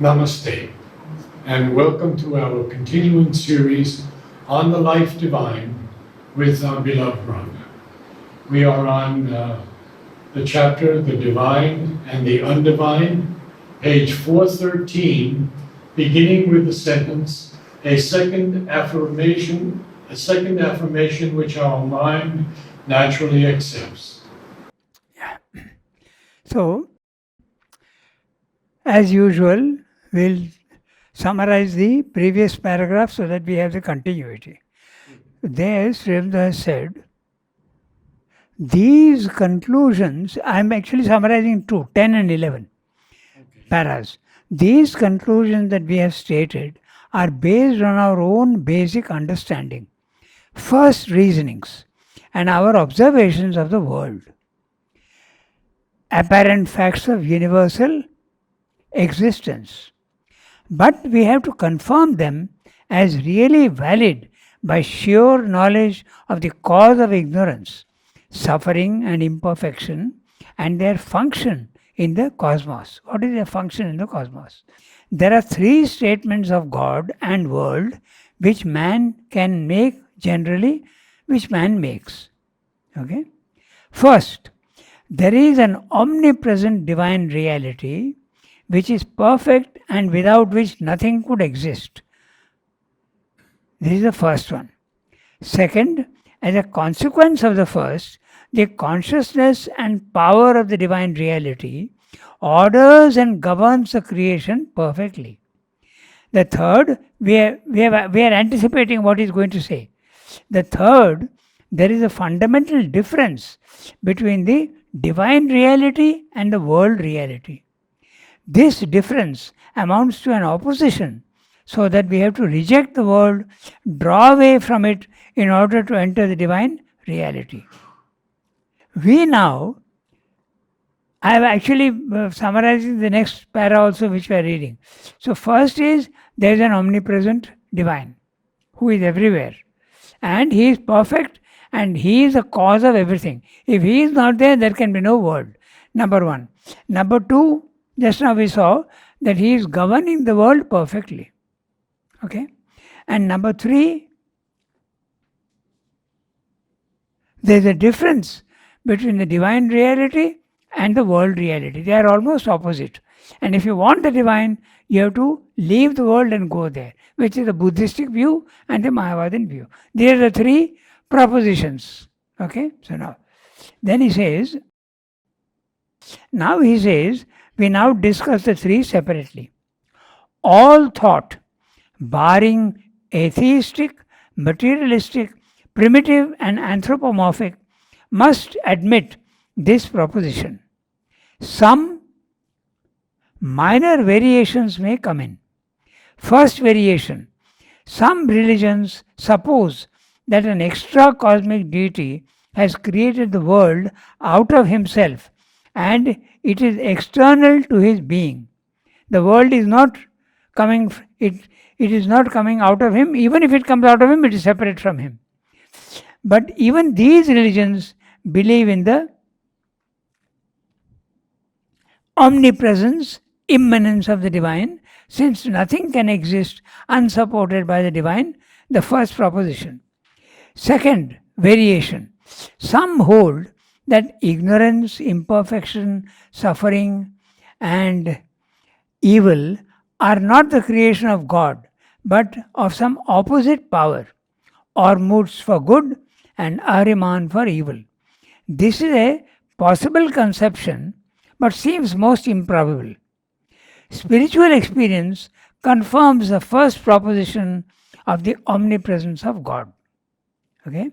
Namaste, and welcome to our continuing series on the life divine with our beloved Ranga. We are on the chapter, The Divine and the Undivine, page 413, beginning with the sentence, a second affirmation which our mind naturally accepts. So, as usual, we'll summarize the previous paragraph so that we have the continuity. There, Srimda has said, these conclusions, I'm actually summarizing 10 and 11 paras. These conclusions that we have stated are based on our own basic understanding, first reasonings, and our observations of the world. Apparent facts of universal existence. But we have to confirm them as really valid by sure knowledge of the cause of ignorance, suffering, and imperfection, and their function in the cosmos. What is their function in the cosmos? There are three statements of God and world which man can make generally, which man makes. Okay? First, there is an omnipresent divine reality which is perfect and without which nothing could exist. This is the first one. Second, as a consequence of the first, the consciousness and power of the divine reality orders and governs the creation perfectly. The third, we are anticipating what he's going to say. The third, there is a fundamental difference between the divine reality and the world reality. This difference amounts to an opposition, so that we have to reject the world, draw away from it in order to enter the divine reality. We now, I have actually summarizing the next para also which we are reading. So first is, there is an omnipresent divine who is everywhere, and he is perfect and he is the cause of everything. If he is not there, there can be no world. Number one. Number two, just now we saw that he is governing the world perfectly. Okay? And number three, there is a difference between the divine reality and the world reality. They are almost opposite. And if you want the divine, you have to leave the world and go there, which is the Buddhistic view and the Mayavadan view. These are the three propositions. Okay? So now, then he says, we now discuss the three separately. All thought, barring atheistic, materialistic, primitive, and anthropomorphic, must admit this proposition. Some minor variations may come in. First variation, some religions suppose that an extra cosmic deity has created the world out of himself and it is external to his being. The world is not coming, it is not coming out of him. Even if it comes out of him, it is separate from him. But even these religions believe in the omnipresence, immanence of the divine, since nothing can exist unsupported by the divine, the first proposition. Second variation, some hold that ignorance, imperfection, suffering, and evil are not the creation of God, but of some opposite power, Ormuzd for good and Ahriman for evil. This is a possible conception, but seems most improbable. Spiritual experience confirms the first proposition of the omnipresence of God. Okay?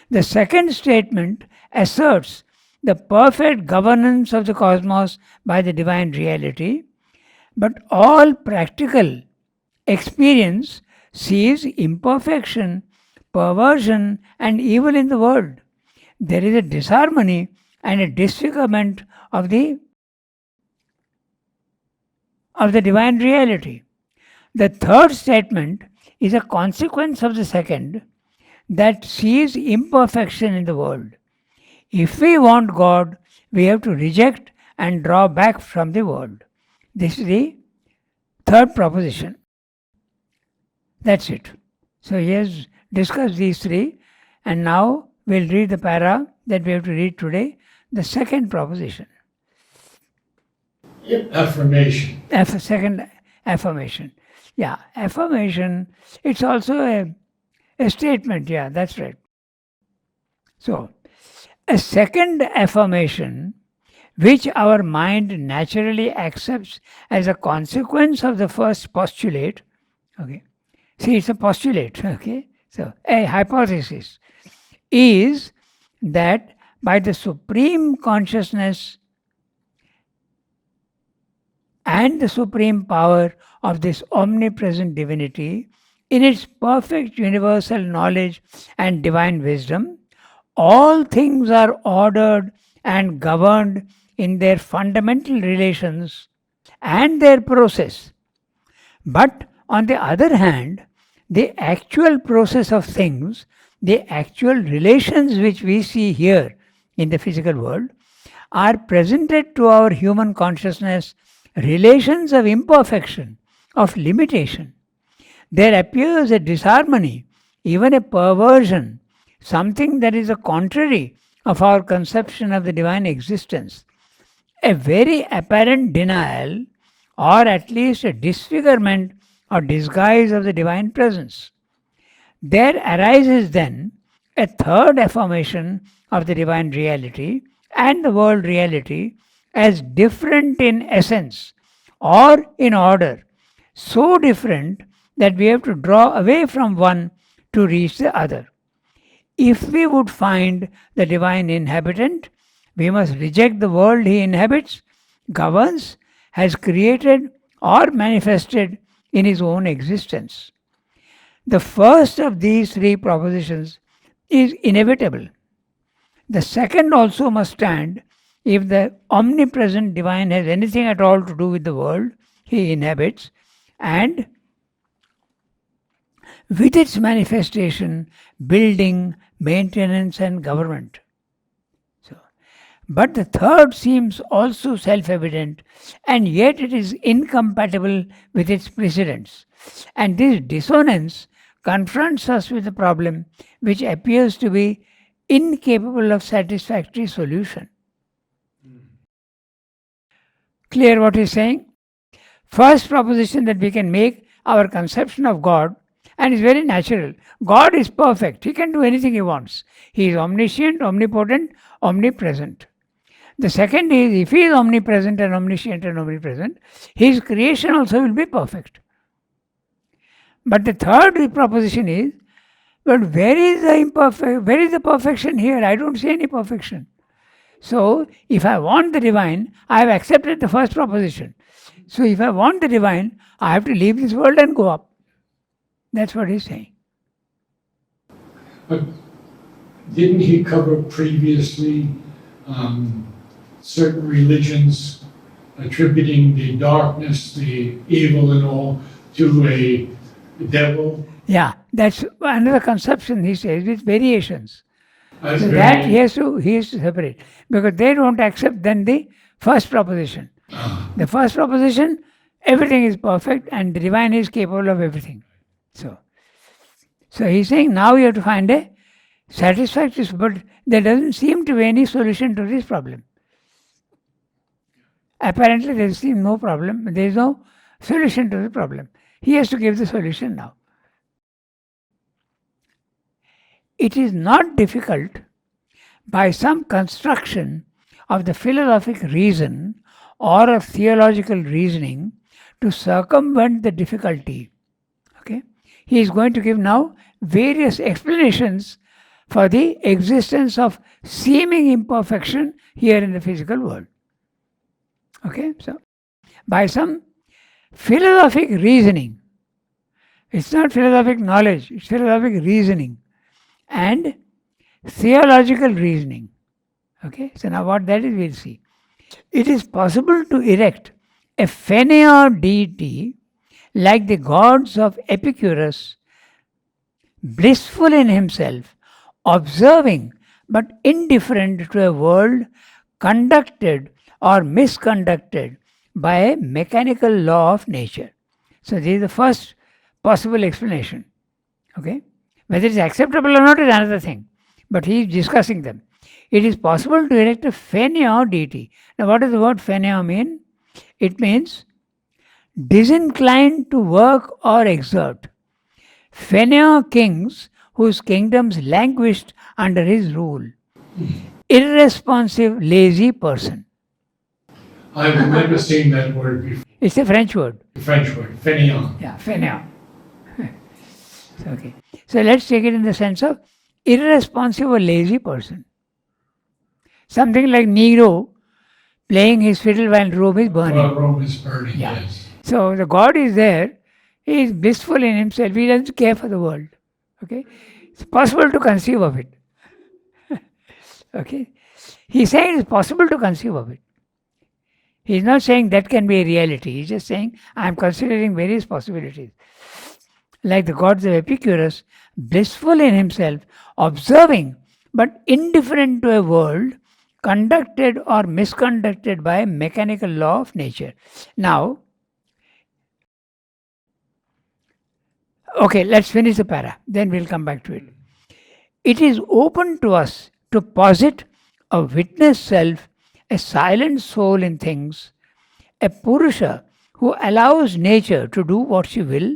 The second statement asserts the perfect governance of the cosmos by the divine reality, but all practical experience sees imperfection, perversion, and evil in the world. There is a disharmony and a disfigurement of the divine reality. The third statement is a consequence of the second, that sees imperfection in the world. If we want God, we have to reject and draw back from the world. This is the third proposition. That's it. So he has discussed these three, and now we'll read the para that we have to read today, the second proposition. Affirmation. Second affirmation. Yeah, affirmation, it's also a statement. Yeah, that's right. So, a second affirmation, which our mind naturally accepts as a consequence of the first postulate. Okay. See, it's a postulate. Okay. So, a hypothesis is that by the supreme consciousness and the supreme power of this omnipresent divinity, in its perfect universal knowledge and divine wisdom, all things are ordered and governed in their fundamental relations and their process. But on the other hand, the actual process of things, the actual relations which we see here in the physical world, are presented to our human consciousness relations of imperfection, of limitation. There appears a disharmony, even a perversion, something that is the contrary of our conception of the divine existence, a very apparent denial, or at least a disfigurement or disguise of the divine presence. There arises then a third affirmation of the divine reality and the world reality as different in essence or in order, so different that we have to draw away from one to reach the other. If we would find the divine inhabitant, we must reject the world he inhabits, governs, has created, or manifested in his own existence. The first of these three propositions is inevitable. The second also must stand if the omnipresent divine has anything at all to do with the world he inhabits and with its manifestation, building, maintenance, and government. But the third seems also self-evident, and yet it is incompatible with its precedents. And this dissonance confronts us with a problem which appears to be incapable of satisfactory solution. Clear what he's saying? First proposition that we can make, our conception of God, and it's very natural. God is perfect. He can do anything he wants. He is omniscient, omnipotent, omnipresent. The second is, if he is omnipresent and omniscient and omnipresent, his creation also will be perfect. But the third proposition is, but where is the perfection here? I don't see any perfection. So, if I want the divine, I have accepted the first proposition. So, if I want the divine, I have to leave this world and go up. That's what he's saying. But didn't he cover previously certain religions attributing the darkness, the evil and all, to a devil? Yeah, that's another conception, he says, with variations. So that he has to separate, because they don't accept then the first proposition. The first proposition, everything is perfect and the divine is capable of everything. So he's saying now you have to find a satisfactory, but there doesn't seem to be any solution to this problem. Apparently there seems no problem, there is no solution to the problem. He has to give the solution now. It is not difficult by some construction of the philosophic reason or of theological reasoning to circumvent the difficulty. Okay? He is going to give now various explanations for the existence of seeming imperfection here in the physical world. Okay? So, by some philosophic reasoning, it's not philosophic knowledge, it's philosophic reasoning and theological reasoning. Okay, so now what that is, we'll see. It is possible to erect a faineant deity like the gods of Epicurus, blissful in himself, observing but indifferent to a world conducted or misconducted by a mechanical law of nature. So this is the first possible explanation. Okay? Whether it's acceptable or not is another thing. But he is discussing them. It is possible to erect a fainéant deity. Now, what does the word fainéant mean? It means disinclined to work or exert. Fainéant kings whose kingdoms languished under his rule. Irresponsive, lazy person. I've never seen that word before. It's a French word. The French word, fainéant. Yeah, fainéant. Okay. So let's take it in the sense of irresponsive or lazy person. Something like Nero playing his fiddle while Rome is burning. While Rome is burning, Yeah. yes. So the God is there. He is blissful in himself. He doesn't care for the world. Okay. It's possible to conceive of it. Okay. He's saying it's possible to conceive of it. He's not saying that can be a reality. He's just saying I'm considering various possibilities. Like the gods of Epicurus, blissful in himself, observing but indifferent to a world conducted or misconducted by a mechanical law of nature. Now, okay, let's finish the para, then we'll come back to it. It is open to us to posit a witness self, a silent soul in things, a Purusha who allows nature to do what she will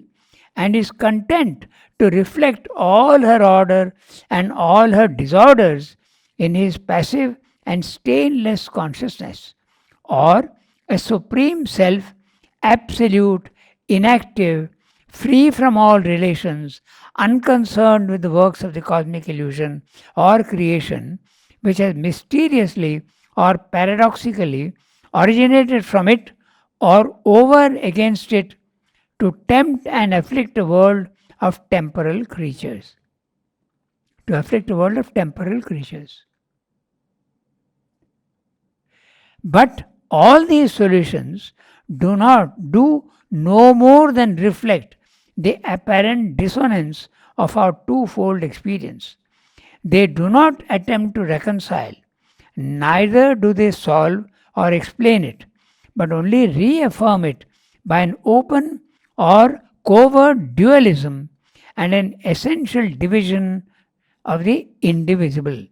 and is content to reflect all her order and all her disorders in his passive and stainless consciousness, or a supreme self, absolute, inactive, free from all relations, unconcerned with the works of the cosmic illusion or creation, which has mysteriously or paradoxically originated from it or over against it to tempt and afflict a world of temporal creatures. To afflict a world of temporal creatures. But all these solutions do no more than reflect the apparent dissonance of our twofold experience. They do not attempt to reconcile, neither do they solve or explain it, but only reaffirm it by an open or covert dualism and an essential division of the indivisible.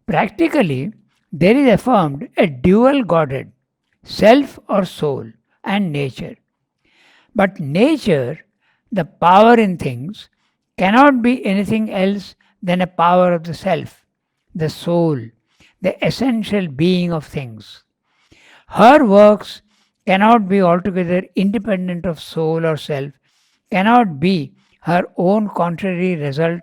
Practically, there is affirmed a dual Godhead, self or soul, and nature. But nature, the power in things, cannot be anything else than a power of the self, the soul, the essential being of things. Her works cannot be altogether independent of soul or self, cannot be her own contrary result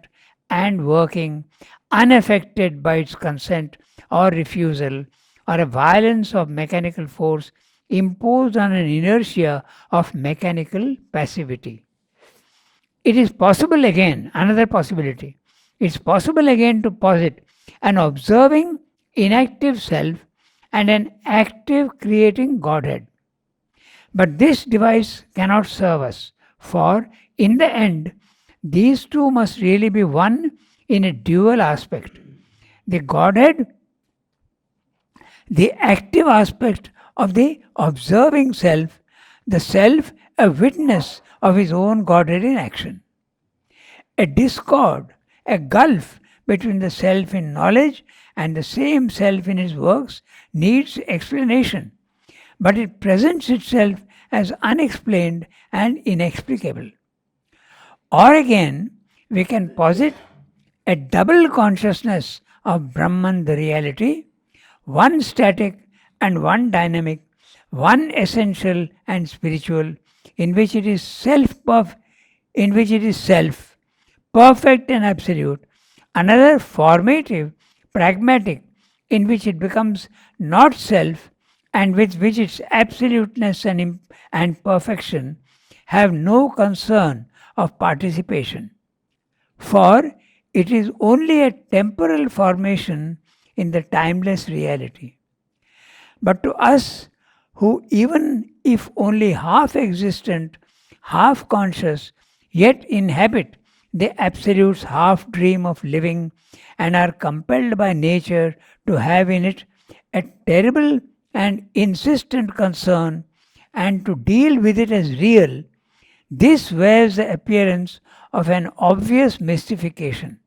and working, unaffected by its consent or refusal, or a violence of mechanical force imposed on an inertia of mechanical passivity. It is possible again, another possibility, it's possible again to posit an observing, inactive self and an active creating Godhead. But this device cannot serve us, for in the end, these two must really be one in a dual aspect. The Godhead, the active aspect of the observing self, the self a witness of his own Godhead in action. A discord, a gulf between the self in knowledge and the same self in his works needs explanation, but it presents itself as unexplained and inexplicable. Or again, we can posit a double consciousness of Brahman, the reality, one static and one dynamic, one essential and spiritual, in which it is self, perfect and absolute, another formative, pragmatic, in which it becomes not self, and with which its absoluteness and perfection have no concern of participation. For it is only a temporal formation in the timeless reality. But to us, who even if only half existent, half conscious, yet inhabit the Absolute's half dream of living and are compelled by nature to have in it a terrible and insistent concern and to deal with it as real, This wears the appearance of an obvious mystification,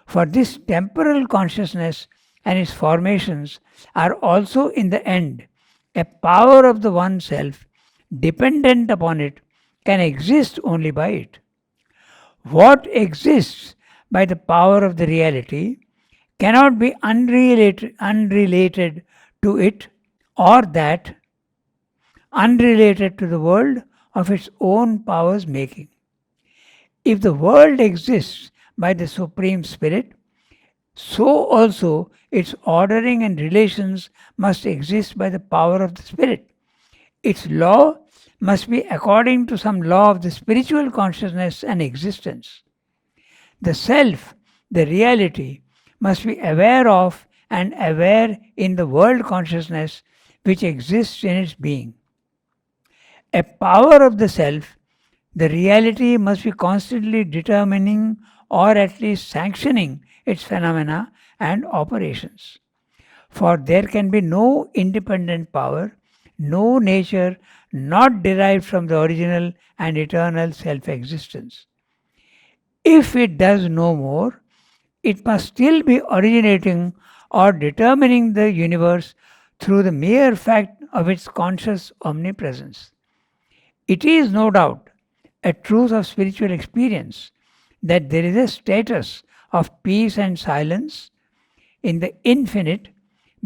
for this temporal consciousness and its formations are also in the end a power of the one self, dependent upon it, can exist only by it. What exists by the power of the reality cannot be unrelated to it, or that unrelated to the world of its own powers making. If the world exists by the Supreme Spirit, so also its ordering and relations must exist by the power of the Spirit. Its law must be according to some law of the spiritual consciousness and existence. The self, the reality, must be aware of and aware in the world consciousness which exists in its being. A power of the self, the reality must be constantly determining or at least sanctioning its phenomena and operations. For there can be no independent power, no nature not derived from the original and eternal self existence. If it does no more, it must still be originating or determining the universe through the mere fact of its conscious omnipresence. It is no doubt a truth of spiritual experience that there is a status of peace and silence in the infinite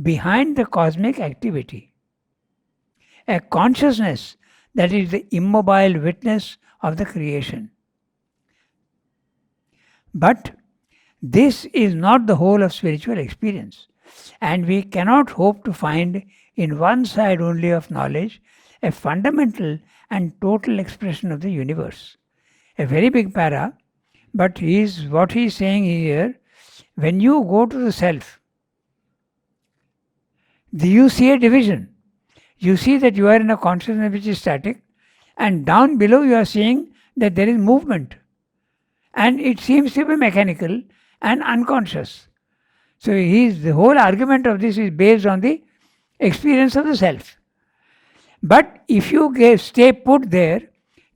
behind the cosmic activity, a consciousness that is the immobile witness of the creation. But this is not the whole of spiritual experience, and we cannot hope to find in one side only of knowledge a fundamental and total expression of the universe. A very big para, but what he is saying here, when you go to the self, you see a division. You see that you are in a consciousness which is static, and down below you are seeing that there is movement. And it seems to be mechanical and unconscious. So the whole argument of this is based on the experience of the self. But if you stay put there,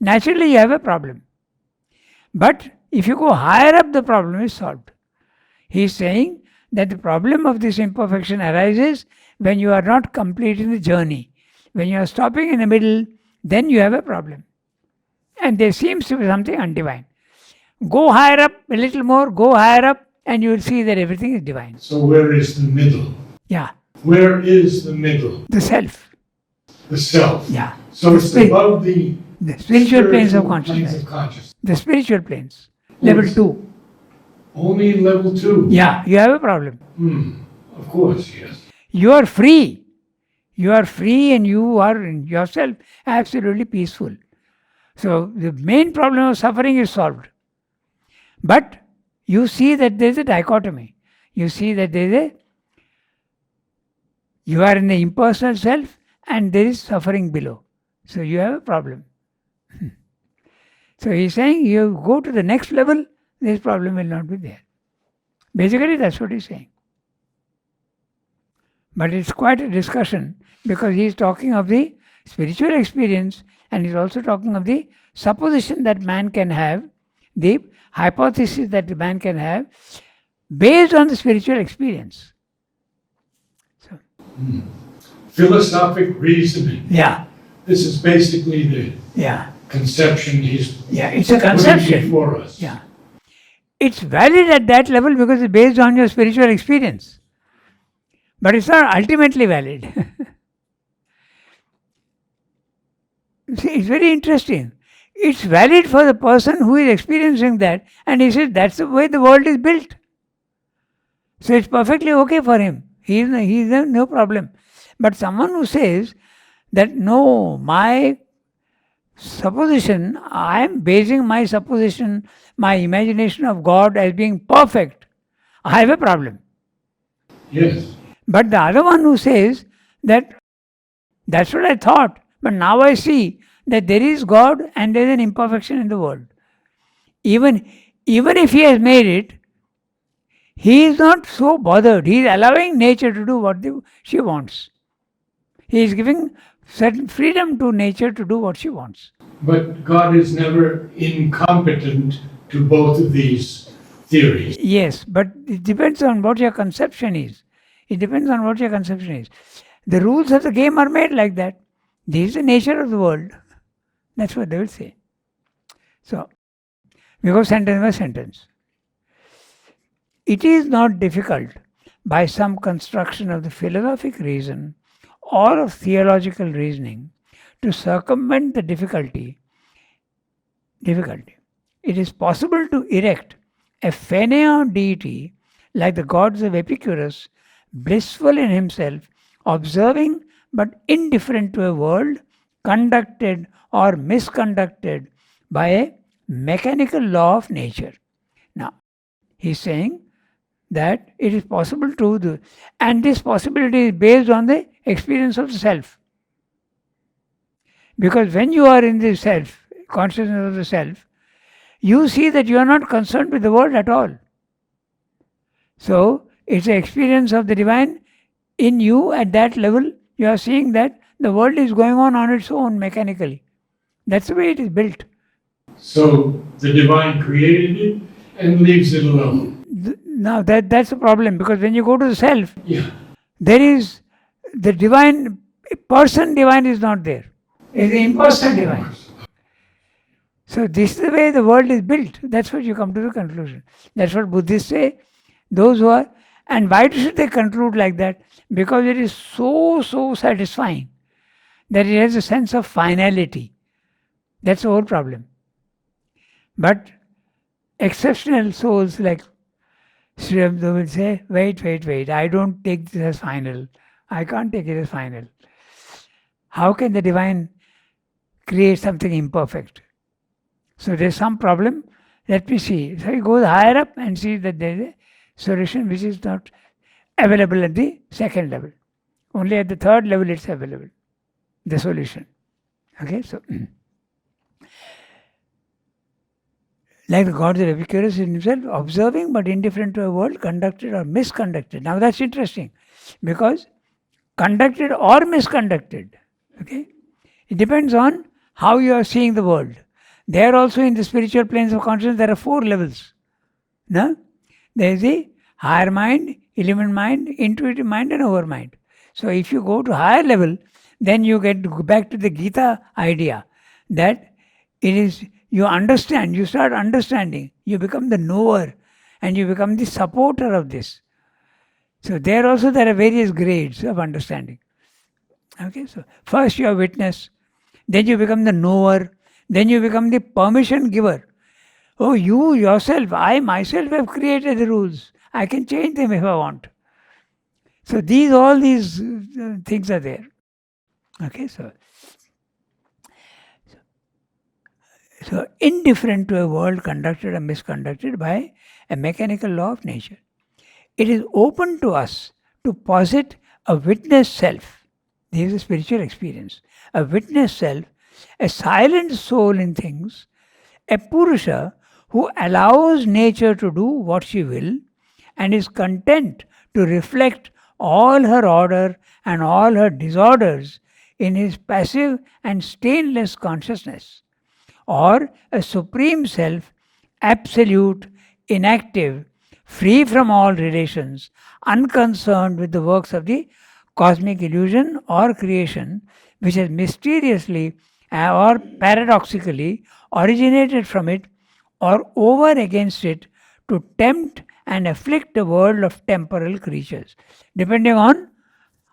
naturally you have a problem. But if you go higher up, the problem is solved. He is saying that the problem of this imperfection arises when you are not completing the journey. When you are stopping in the middle, then you have a problem. And there seems to be something undivine. Go higher up, a little more, go higher up, and you will see that everything is divine. So where is the middle? Yeah. Where is the middle? The self. The self. Yeah. So it's above the spiritual planes of consciousness. The spiritual planes. Level 2. Only level 2? Yeah, you have a problem. Of course, yes. You are free. You are free and you are in yourself absolutely peaceful. So the main problem of suffering is solved. But you see that there is a dichotomy. You see that you are in the impersonal self and there is suffering below. So you have a problem. So he's saying you go to the next level, this problem will not be there. Basically that's what he's saying. But it's quite a discussion because he's talking of the spiritual experience and he's also talking of the supposition that man can have, the hypothesis that the man can have based on the spiritual experience. So, philosophic reasoning. Yeah. This is basically the conception he's it's a conception for us. Yeah. It's valid at that level because it's based on your spiritual experience. But it's not ultimately valid. See, it's very interesting. It's valid for the person who is experiencing that, and he says that's the way the world is built. So it's perfectly okay for him. He's no problem. But someone who says that no, my supposition, I am basing my supposition, my imagination of God as being perfect, I have a problem. Yes. But the other one who says that that's what I thought, but now I see that there is God and there is an imperfection in the world. Even if he has made it, he is not so bothered. He is allowing nature to do what she wants. He is giving certain freedom to nature to do what she wants. But God is never incompetent to both of these theories. Yes, but it depends on what your conception is. It depends on what your conception is. The rules of the game are made like that. This is the nature of the world. That's what they will say. So, we go sentence by sentence. It is not difficult by some construction of the philosophic reason or of theological reasoning to circumvent the difficulty. It is possible to erect a fainéant deity like the gods of Epicurus, blissful in himself, observing but indifferent to a world conducted or misconducted by a mechanical law of nature. Now, he's saying that it is possible to do, and this possibility is based on the experience of the self. Because when you are in the self, consciousness of the self, you see that you are not concerned with the world at all. So, it's an experience of the divine in you at that level. You are seeing that the world is going on its own mechanically. That's the way it is built. So the divine created it and leaves it alone. Now that's the problem, because when you go to the self, Yeah. there is the divine, person divine is not there. It is the impersonal divine. So this is the way the world is built. That's what you come to the conclusion. That's what Buddhists say. Those who are, and why should they conclude like that? Because it is so satisfying that it has a sense of finality. That's the whole problem. But exceptional souls like Sri Aurobindo will say, wait, I don't take this as final. I can't take it as final. How can the divine create something imperfect? So there's some problem. Let me see. So he goes higher up and sees that there is a solution which is not available at the second level. Only at the third level it's available, the solution. Okay, so like the gods of Epicurus in himself, observing but indifferent to a world conducted or misconducted. Now that's interesting, because conducted or misconducted, okay, it depends on how you are seeing the world. There also in the spiritual planes of consciousness there are 4 levels. No? There is the higher mind, illumined mind, intuitive mind and overmind. So if you go to higher level, then you get back to the Gita idea that it is, you understand, you start understanding, you become the knower and you become the supporter of this. So there also there are various grades of understanding. Okay, so first you are witness, then you become the knower, then you become the permission giver. Oh, you yourself, I myself have created the rules. I can change them if I want. So all these things are there. Okay, so indifferent to a world conducted or misconducted by a mechanical law of nature. It is open to us to posit a witness self. This is a spiritual experience. A witness self, a silent soul in things, a Purusha who allows nature to do what she will and is content to reflect all her order and all her disorders in his passive and stainless consciousness. Or a supreme self, absolute, inactive, free from all relations, unconcerned with the works of the cosmic illusion or creation, which has mysteriously or paradoxically originated from it or over against it to tempt and afflict the world of temporal creatures. Depending on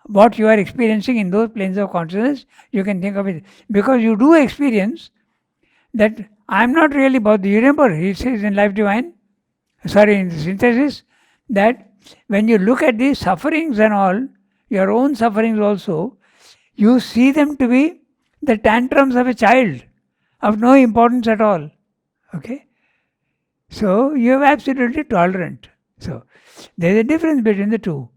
what you are experiencing in those planes of consciousness, you can think of it. Because you do experience that I am not really bothered. You remember, he says in Life Divine, in the synthesis, that when you look at the sufferings and all, your own sufferings also, you see them to be the tantrums of a child, of no importance at all. Okay? So you are absolutely tolerant. So there is a difference between the two.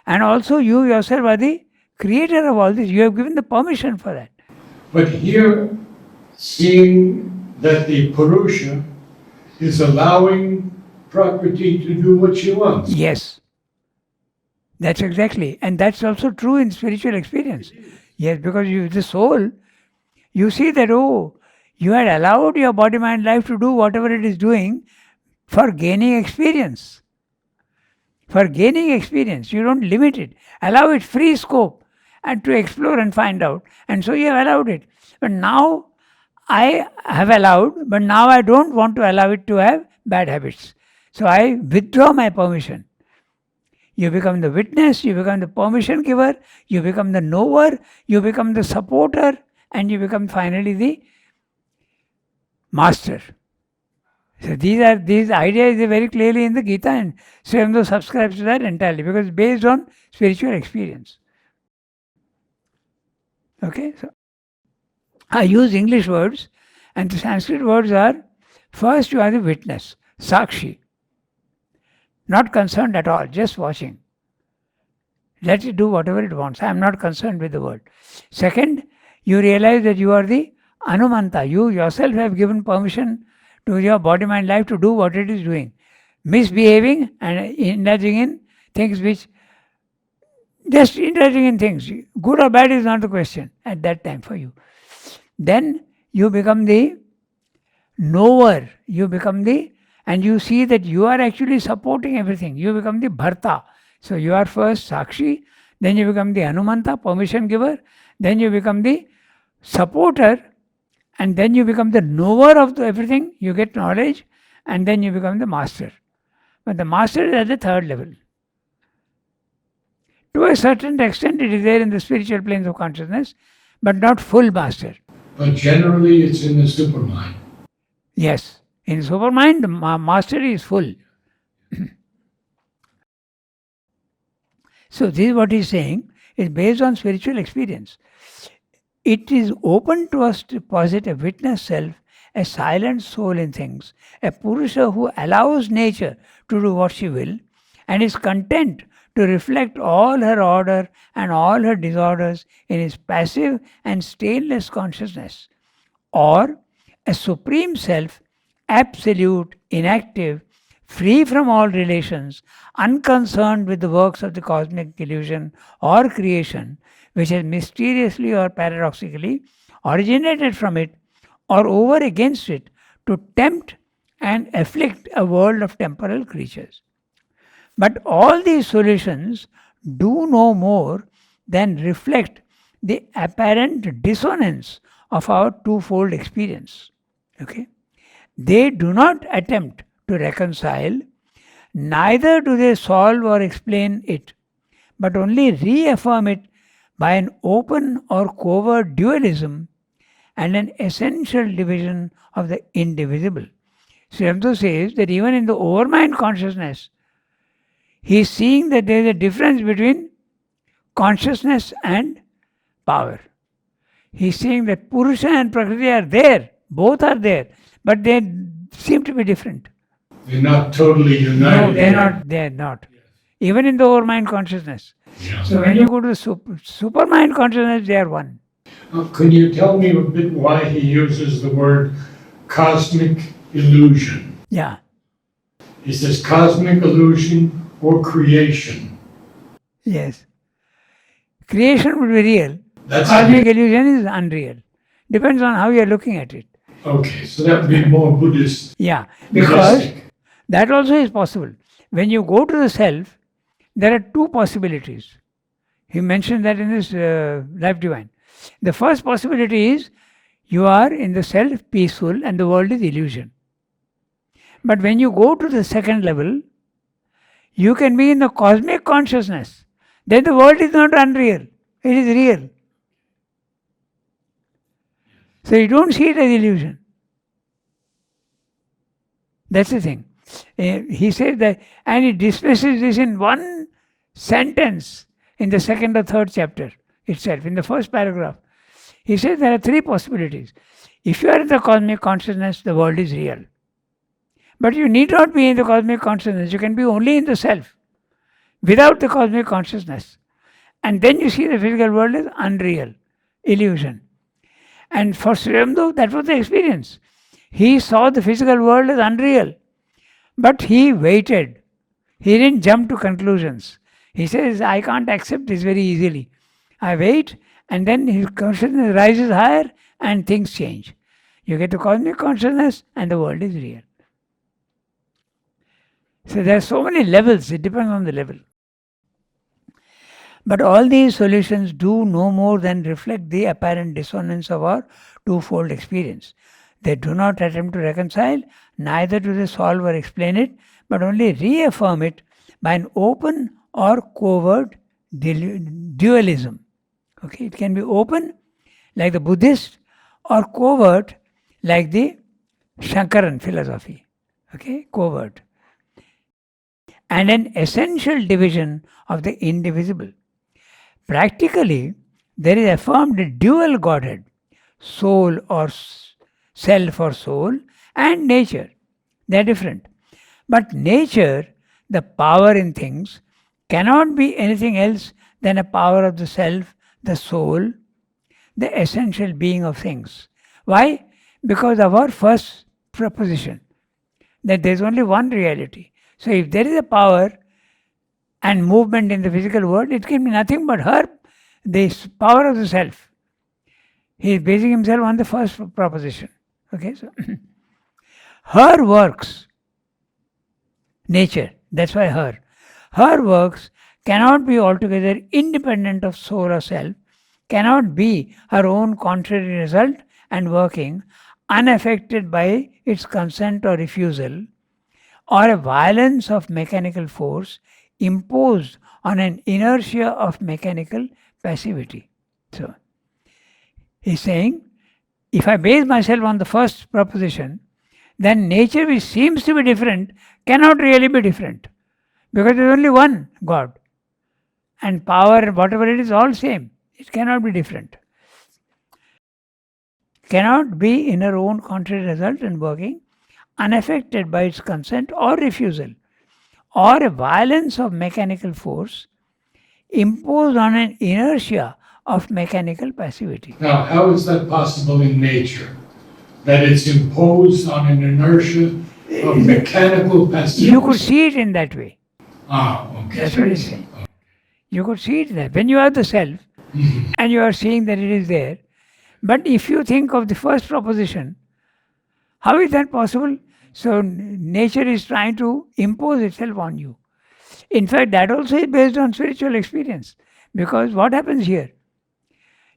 And also you yourself are the creator of all this. You have given the permission for that. But here, seeing that the Purusha is allowing Prakriti to do what she wants. Yes. That's exactly. And that's also true in spiritual experience. Yes, because you, the soul, you see that, You had allowed your body, mind, life to do whatever it is doing for gaining experience. For gaining experience, you don't limit it. Allow it free scope and to explore and find out. And so you have allowed it. But now I have allowed, but now I don't want to allow it to have bad habits. So I withdraw my permission. You become the witness, you become the permission giver, you become the knower, you become the supporter, and you become finally the master. So these ideas are very clearly in the Gita, and Sri Aurobindo subscribes to that entirely because it's based on spiritual experience. Okay, so I use English words, and the Sanskrit words are: first you are the witness, sakshi, not concerned at all, just watching. Let it do whatever it wants. I am not concerned with the world. Second, you realize that you are the Anumanta. You yourself have given permission to your body, mind, life to do what it is doing. Misbehaving and indulging in things which, just indulging in things, good or bad is not the question at that time for you. Then you become the knower. You become the, and you see that you are actually supporting everything. You become the Bharta. So you are first Sakshi, then you become the Anumanta, permission giver, then you become the supporter, and then you become the knower of everything. You get knowledge, and then you become the master. But the master is at the third level. To a certain extent, it is there in the spiritual planes of consciousness, but not full master. But generally, it's in the supermind. Yes, in supermind, the mastery is full. So this is what he's saying, is based on spiritual experience. It is open to us to posit a witness self, a silent soul in things, a Purusha who allows nature to do what she will and is content to reflect all her order and all her disorders in his passive and stainless consciousness. Or a supreme self, absolute, inactive, free from all relations, unconcerned with the works of the cosmic illusion or creation, which has mysteriously or paradoxically originated from it or over against it to tempt and afflict a world of temporal creatures. But all these solutions do no more than reflect the apparent dissonance of our twofold experience. Okay? They do not attempt to reconcile, neither do they solve or explain it, but only reaffirm it by an open or covert dualism and an essential division of the indivisible. Sri Aurobindo says that even in the overmind consciousness, he is seeing that there is a difference between consciousness and power. He is seeing that Purusha and Prakriti are there, both are there, but they seem to be different. They're not totally united. No, they're not. Even in the overmind consciousness. Yeah. So when you go to the supermind consciousness, they are one. Can you tell me a bit why he uses the word cosmic illusion? Yeah. Is this cosmic illusion or creation? Yes. Creation would be real. That's Cosmic illusion is unreal. Depends on how you are looking at it. Okay, so that would be more Buddhist. Yeah. Because Buddhistic. that also is possible. When you go to the self, there are two possibilities. He mentioned that in this Life Divine. The first possibility is you are in the self peaceful and the world is illusion. But when you go to the second level, you can be in the cosmic consciousness. Then the world is not unreal, it is real. So you don't see it as illusion. That's the thing. He says that, and he dismisses this in one sentence in the second or third chapter itself, in the first paragraph. He says there are three possibilities. If you are in the cosmic consciousness, the world is real. But you need not be in the cosmic consciousness. You can be only in the self, without the cosmic consciousness. And then you see the physical world as unreal, illusion. And for Sri Aurobindo, that was the experience. He saw the physical world as unreal. But he waited. He didn't jump to conclusions. He says, I can't accept this very easily. I wait, and then his consciousness rises higher and things change. You get to cosmic consciousness and the world is real. So there are so many levels, it depends on the level. But all these solutions do no more than reflect the apparent dissonance of our twofold experience. They do not attempt to reconcile, neither do they solve or explain it, but only reaffirm it by an open or covert dualism. Okay, it can be open, like the Buddhist, or covert, like the Shankaran philosophy. Okay, covert. And an essential division of the indivisible. Practically, there is affirmed a dual Godhead, soul or self or soul, and nature. They are different. But nature, the power in things, cannot be anything else than a power of the self, the soul, the essential being of things. Why? Because of our first proposition, that there is only one reality. So if there is a power and movement in the physical world, it can be nothing but her, the power of the self. He is basing himself on the first proposition. Okay, so her works, nature, that's why her works cannot be altogether independent of soul or self, cannot be her own contrary result and working, unaffected by its consent or refusal, or a violence of mechanical force imposed on an inertia of mechanical passivity. So, he's saying, if I base myself on the first proposition, then nature, which seems to be different, cannot really be different. Because there is only one God. And power, whatever it is, all same. It cannot be different. Cannot be in her own contrary result and working, unaffected by its consent or refusal, or a violence of mechanical force imposed on an inertia of mechanical passivity. Now, how is that possible in nature? That it's imposed on an inertia of mechanical passivity? You could see it in that way. Okay. That's what he's saying. You could see it there. When you are the self and you are seeing that it is there, but if you think of the first proposition, how is that possible? So nature is trying to impose itself on you. In fact, that also is based on spiritual experience. Because what happens here?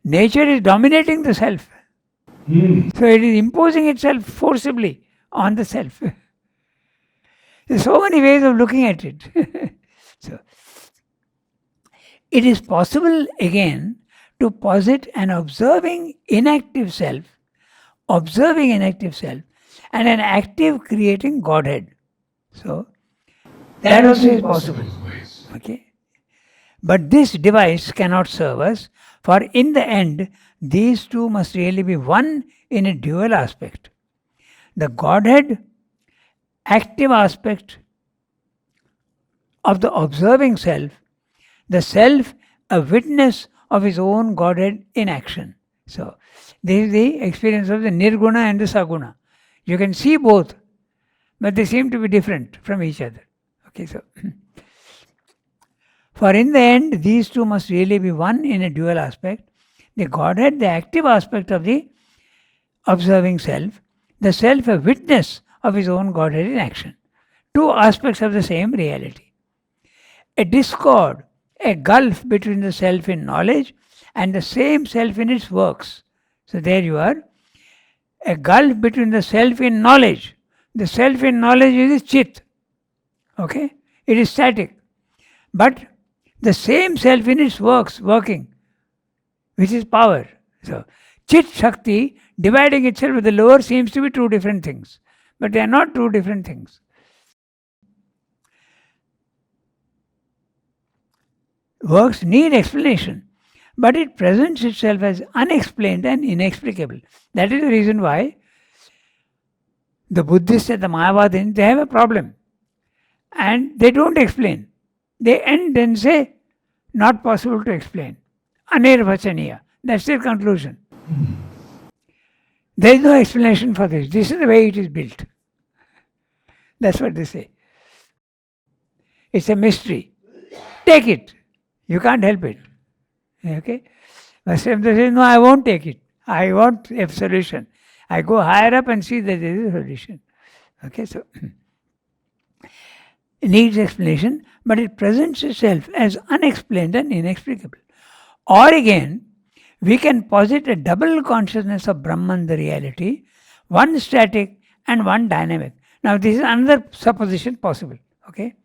Nature is dominating the self. So it is imposing itself forcibly on the self. There's so many ways of looking at it. So, it is possible again to posit an observing inactive self, and an active creating Godhead. So, that also is possible. Okay. But this device cannot serve us, for in the end, these two must really be one in a dual aspect. The Godhead, active aspect of the observing self, the self, a witness of his own Godhead in action. So, this is the experience of the Nirguna and the Saguna. You can see both, but they seem to be different from each other. Okay, so for in the end, these two must really be one in a dual aspect. The Godhead, the active aspect of the observing self, the self, a witness of his own Godhead in action. Two aspects of the same reality. A discord, a gulf between the self in knowledge and the same self in its works. So there you are. A gulf between the self in knowledge. The self in knowledge is Chit. Okay? It is static. But the same self in its works, working, which is power. So, Chit Shakti, dividing itself with the lower, seems to be two different things. But they are not two different things. Works need explanation, but it presents itself as unexplained and inexplicable. That is the reason why the Buddhists and the Mayavadins, they have a problem. And they don't explain. They end and say, not possible to explain. Anirvachaniya. That's their conclusion. There is no explanation for this. This is the way it is built. That's what they say. It's a mystery. Take it. You can't help it. Okay? But they say, no, I won't take it. I want a solution. I go higher up and see that there is a solution. Okay, so it needs explanation, but it presents itself as unexplained and inexplicable. Or again, we can posit a double consciousness of Brahman, the reality, one static and one dynamic. Now, this is another supposition possible. Okay,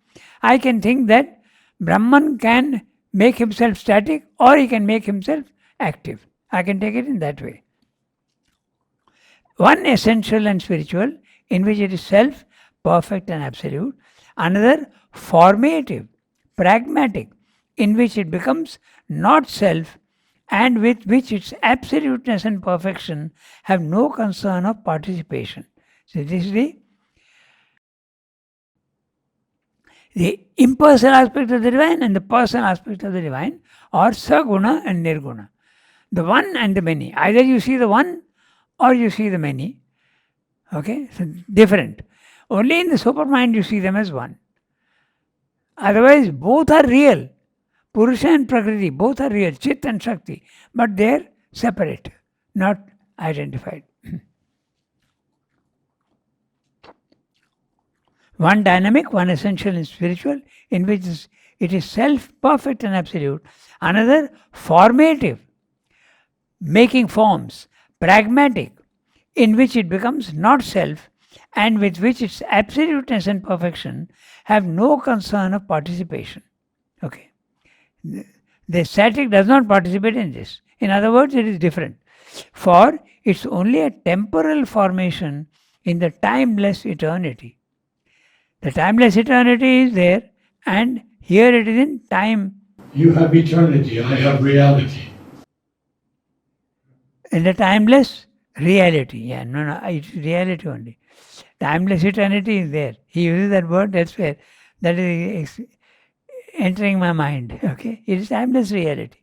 I can think that Brahman can make himself static or he can make himself active. I can take it in that way. One essential and spiritual, in which it is self, perfect and absolute. Another formative, pragmatic, in which it becomes not self and with which its absoluteness and perfection have no concern of participation. So this is the impersonal aspect of the divine and the personal aspect of the divine, or saguna and nirguna. The one and the many. Either you see the one or you see the many. Okay, so different. Only in the supermind you see them as one. Otherwise, both are real. Purusha and Prakriti, both are real, Chit and Shakti, but they are separate, not identified. One dynamic, one essential and spiritual, in which it is self, perfect and absolute. Another formative, making forms, pragmatic, in which it becomes not self and with which its absoluteness and perfection have no concern of participation. Okay. The static does not participate in this. In other words, it is different. For it's only a temporal formation in the timeless eternity. The timeless eternity is there, and here it is in time. You have eternity, I have reality. In the timeless reality. Yeah, no, it's reality only. Timeless eternity is there. He uses that word, that's where that is entering my mind. Okay, it is timeless reality.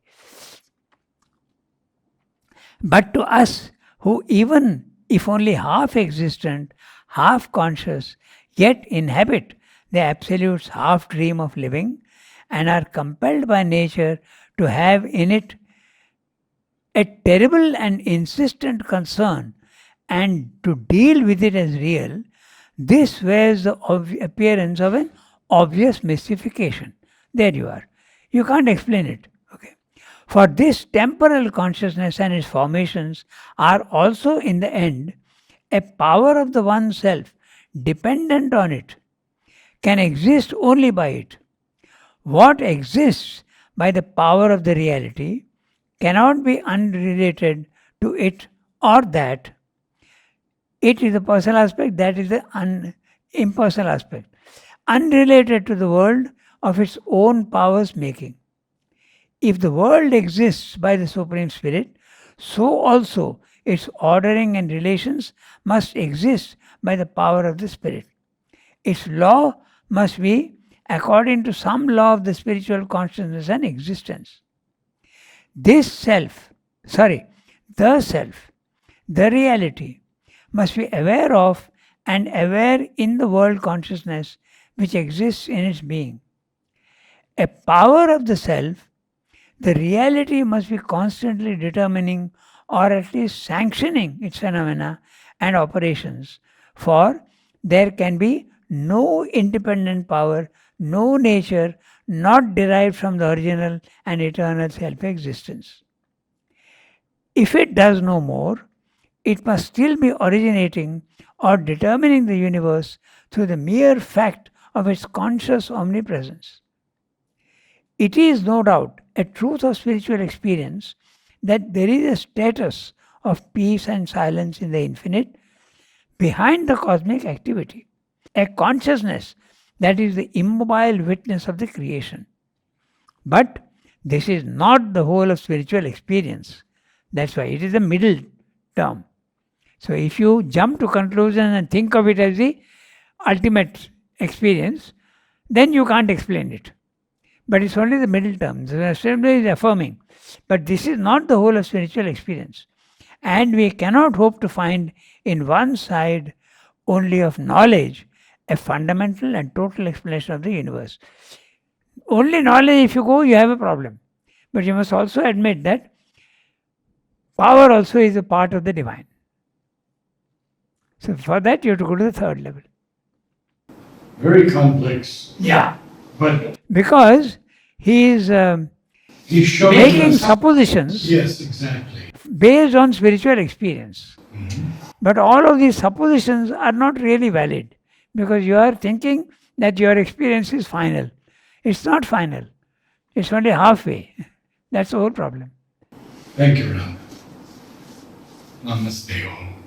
But to us, who even if only half existent, half conscious, yet inhabit the Absolute's half dream of living and are compelled by nature to have in it a terrible and insistent concern and to deal with it as real, this wears the appearance of an obvious mystification. There you are. You can't explain it. Okay. For this temporal consciousness and its formations are also in the end a power of the one self dependent on it, can exist only by it. What exists by the power of the reality cannot be unrelated to it or that. It is the personal aspect, that is the impersonal aspect, unrelated to the world of its own powers making. If the world exists by the Supreme Spirit, so also its ordering and relations must exist by the power of the Spirit. Its law must be according to some law of the spiritual consciousness and existence. The self, the reality, must be aware of and aware in the world consciousness which exists in its being. A power of the self, the reality must be constantly determining or at least sanctioning its phenomena and operations, for there can be no independent power, no nature not derived from the original and eternal self-existence. If it does no more, it must still be originating or determining the universe through the mere fact of its conscious omnipresence. It is no doubt a truth of spiritual experience that there is a status of peace and silence in the infinite behind the cosmic activity, a consciousness that is the immobile witness of the creation. But this is not the whole of spiritual experience. That's why it is the middle term. So if you jump to conclusion and think of it as the ultimate experience, then you can't explain it. But it's only the middle term. The assembly is affirming. But this is not the whole of spiritual experience. And we cannot hope to find in one side only of knowledge a fundamental and total explanation of the universe. Only knowledge, if you go, you have a problem. But you must also admit that power also is a part of the divine. So for that you have to go to the third level. Very complex, Yeah. but Because he is he's showing making us. suppositions Yes, exactly. based on spiritual experience. Mhm. But all of these suppositions are not really valid because you are thinking that your experience is final. It's not final, it's only halfway. That's the whole problem. Thank you, Ram. Namaste all.